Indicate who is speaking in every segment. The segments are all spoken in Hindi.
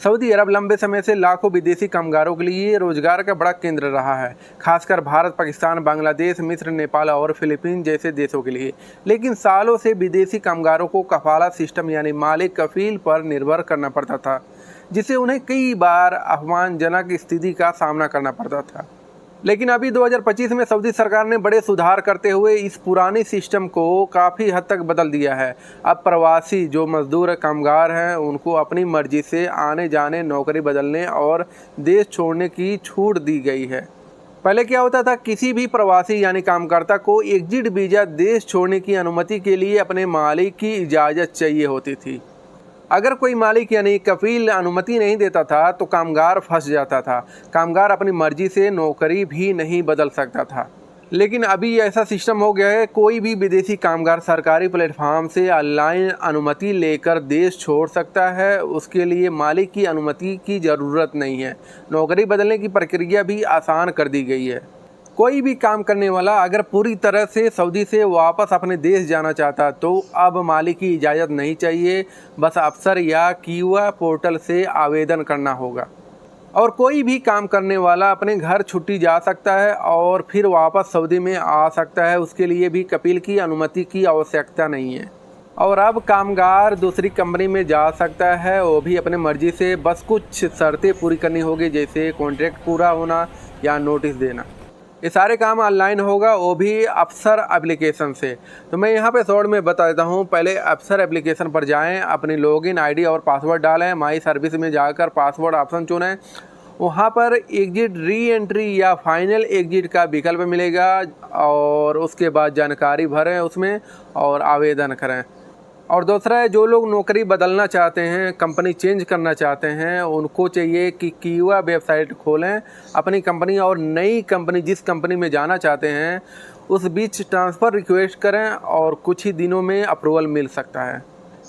Speaker 1: सऊदी अरब लंबे समय से लाखों विदेशी कामगारों के लिए रोजगार का बड़ा केंद्र रहा है, खासकर भारत, पाकिस्तान, बांग्लादेश, मिस्र, नेपाल और फिलीपीन जैसे देशों के लिए। लेकिन सालों से विदेशी कामगारों को कफाला सिस्टम यानी मालिक कफील पर निर्भर करना पड़ता था, जिससे उन्हें कई बार अपमानजनक स्थिति का सामना करना पड़ता था। लेकिन अभी 2025 में सऊदी सरकार ने बड़े सुधार करते हुए इस पुराने सिस्टम को काफ़ी हद तक बदल दिया है। अब प्रवासी जो मजदूर कामगार हैं उनको अपनी मर्जी से आने जाने, नौकरी बदलने और देश छोड़ने की छूट दी गई है। पहले क्या होता था, किसी भी प्रवासी यानी कामकर्ता को एग्जिट वीज़ा देश छोड़ने की अनुमति के लिए अपने मालिक की इजाज़त चाहिए होती थी। अगर कोई मालिक यानी कफील अनुमति नहीं देता था तो कामगार फंस जाता था। कामगार अपनी मर्जी से नौकरी भी नहीं बदल सकता था। लेकिन अभी ऐसा सिस्टम हो गया है, कोई भी विदेशी कामगार सरकारी प्लेटफॉर्म से ऑनलाइन अनुमति लेकर देश छोड़ सकता है। उसके लिए मालिक की अनुमति की ज़रूरत नहीं है। नौकरी बदलने की प्रक्रिया भी आसान कर दी गई है। कोई भी काम करने वाला अगर पूरी तरह से सऊदी से वापस अपने देश जाना चाहता तो अब मालिक की इजाज़त नहीं चाहिए, बस अफसर या कीवा पोर्टल से आवेदन करना होगा। और कोई भी काम करने वाला अपने घर छुट्टी जा सकता है और फिर वापस सऊदी में आ सकता है। उसके लिए भी कफील की अनुमति की आवश्यकता नहीं है। और अब कामगार दूसरी कंपनी में जा सकता है, वो भी अपने मर्जी से, बस कुछ शर्तें पूरी करनी होगी, जैसे कॉन्ट्रैक्ट पूरा होना या नोटिस देना। ये सारे काम ऑनलाइन होगा, वो भी अफसर एप्लीकेशन से। तो मैं यहाँ पे शॉर्ट में बता देता हूँ। पहले अफसर एप्लीकेशन पर जाएं, अपनी लॉगिन आईडी और पासवर्ड डालें, माई सर्विस में जाकर पासवर्ड ऑप्शन चुनें। वहाँ पर एग्जिट री एंट्री या फाइनल एग्जिट का विकल्प मिलेगा और उसके बाद जानकारी भरें उसमें और आवेदन करें। और दूसरा है, जो लोग नौकरी बदलना चाहते हैं, कंपनी चेंज करना चाहते हैं, उनको चाहिए कि कीवा वेबसाइट खोलें, अपनी कंपनी और नई कंपनी जिस कंपनी में जाना चाहते हैं उस बीच ट्रांसफ़र रिक्वेस्ट करें और कुछ ही दिनों में अप्रूवल मिल सकता है।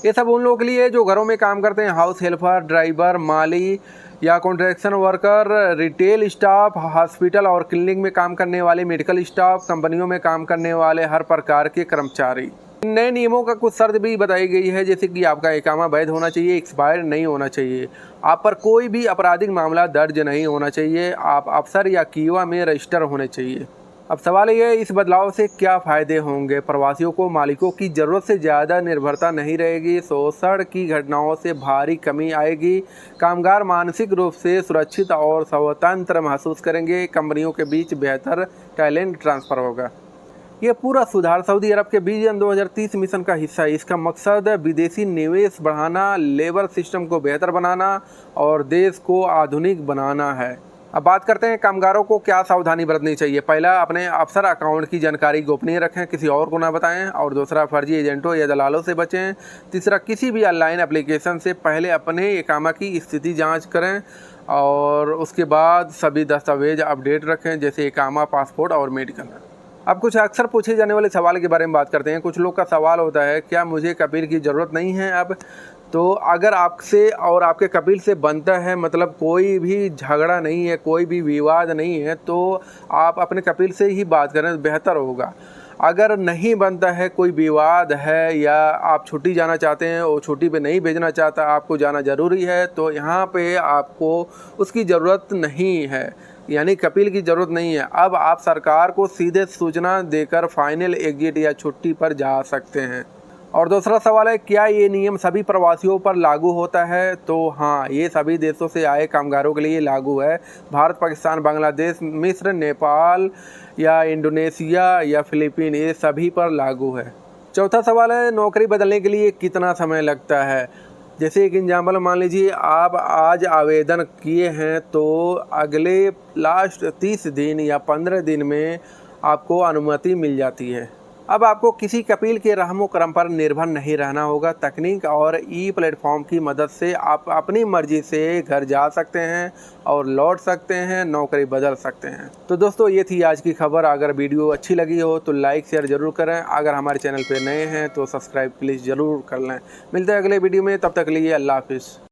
Speaker 1: ये सब उन लोगों के लिए जो घरों में काम करते हैं, हाउस हेल्पर, ड्राइवर, माली या contraction worker, retail staff, hospital और क्लिनिक में काम करने वाले, मेडिकल स्टाफ, कंपनियों में काम करने वाले हर प्रकार के कर्मचारी। नए नियमों का कुछ शर्त भी बताई गई है, जैसे कि आपका इकामा वैध होना चाहिए, एक्सपायर नहीं होना चाहिए, आप पर कोई भी आपराधिक मामला दर्ज नहीं होना चाहिए, आप अफसर या कीवा में रजिस्टर होने चाहिए। अब सवाल ये है, इस बदलाव से क्या फ़ायदे होंगे? प्रवासियों को मालिकों की ज़रूरत से ज़्यादा निर्भरता नहीं रहेगी, शोषण की घटनाओं से भारी कमी आएगी, कामगार मानसिक रूप से सुरक्षित और स्वतंत्र महसूस करेंगे, कंपनियों के बीच बेहतर टैलेंट ट्रांसफ़र होगा। ये पूरा सुधार सऊदी अरब के विजन 2030 मिशन का हिस्सा है। इसका मकसद विदेशी निवेश बढ़ाना, लेबर सिस्टम को बेहतर बनाना और देश को आधुनिक बनाना है। अब बात करते हैं कामगारों को क्या सावधानी बरतनी चाहिए। पहला, अपने अफसर अकाउंट की जानकारी गोपनीय रखें, किसी और को ना बताएं। और दूसरा, फर्जी एजेंटों या दलालों से बचें। तीसरा, किसी भी ऑनलाइन एप्लीकेशन से पहले अपने इकामा की स्थिति जाँच करें और उसके बाद सभी दस्तावेज अपडेट रखें, जैसे इकामा, पासपोर्ट और मेडिकल। अब कुछ अक्सर पूछे जाने वाले सवाल के बारे में बात करते हैं। कुछ लोग का सवाल होता है, क्या मुझे कफील की ज़रूरत नहीं है अब? तो अगर आपसे और आपके कफील से बनता है, मतलब कोई भी झगड़ा नहीं है, कोई भी विवाद नहीं है, तो आप अपने कफील से ही बात करें, बेहतर होगा। अगर नहीं बनता है, कोई विवाद है या आप छुट्टी जाना चाहते हैं, वो छुट्टी पे नहीं भेजना चाहता, आपको जाना ज़रूरी है, तो यहाँ पे आपको उसकी ज़रूरत नहीं है, यानी कफील की ज़रूरत नहीं है। अब आप सरकार को सीधे सूचना देकर फाइनल एग्जिट या छुट्टी पर जा सकते हैं। और दूसरा सवाल है, क्या ये नियम सभी प्रवासियों पर लागू होता है? तो हाँ, ये सभी देशों से आए कामगारों के लिए लागू है। भारत, पाकिस्तान, बांग्लादेश, मिस्र, नेपाल या इंडोनेशिया या फिलीपीन, ये सभी पर लागू है। चौथा सवाल है, नौकरी बदलने के लिए कितना समय लगता है? जैसे एक एग्जाम्पल मान लीजिए, आप आज आवेदन किए हैं तो अगले लास्ट 30 दिन या 15 दिन में आपको अनुमति मिल जाती है। अब आपको किसी कफील के रहमो करम पर निर्भर नहीं रहना होगा। तकनीक और ई प्लेटफॉर्म की मदद से आप अपनी मर्जी से घर जा सकते हैं और लौट सकते हैं, नौकरी बदल सकते हैं। तो दोस्तों, ये थी आज की खबर। अगर वीडियो अच्छी लगी हो तो लाइक शेयर ज़रूर करें। अगर हमारे चैनल पर नए हैं तो सब्सक्राइब प्लीज़ ज़रूर कर लें। मिलते हैं अगले वीडियो में, तब तक के लिए अल्लाह हाफिज़।